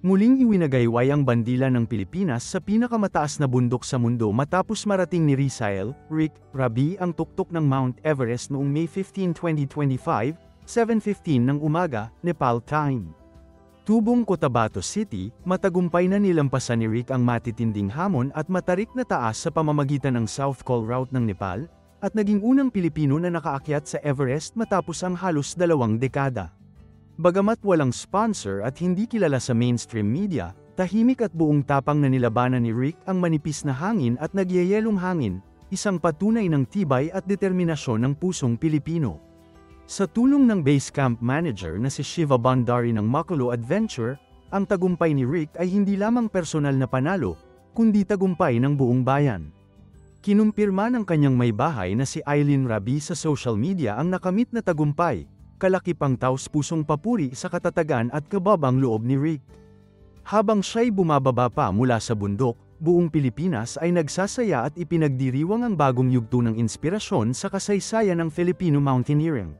Muling iwinagayway ang bandila ng Pilipinas sa pinakamataas na bundok sa mundo matapos marating ni Rizael, Rick, Rabi ang tuktok ng Mount Everest noong May 15, 2025, 7:15 ng umaga, Nepal time. Tubong Cotabato City, matagumpay na nilampasan ni Rick ang matitinding hamon at matarik na taas sa pamamagitan ng South Col route ng Nepal, at naging unang Pilipino na nakaakyat sa Everest matapos ang halos 2 dekada. Bagamat walang sponsor at hindi kilala sa mainstream media, tahimik at buong tapang na nilabanan ni Rick ang manipis na hangin at nagyayelong hangin, isang patunay ng tibay at determinasyon ng pusong Pilipino. Sa tulong ng base camp manager na si Shiva Bandari ng Makulo Adventure, ang tagumpay ni Rick ay hindi lamang personal na panalo, kundi tagumpay ng buong bayan. Kinumpirma ng kanyang may bahay na si Eileen Rabi sa social media ang nakamit na tagumpay, kalakip ang taos-pusong papuri sa katatagan at kababang loob ni Rick. Habang siya'y bumababa pa mula sa bundok, buong Pilipinas ay nagsasaya at ipinagdiriwang ang bagong yugto ng inspirasyon sa kasaysayan ng Filipino mountaineering.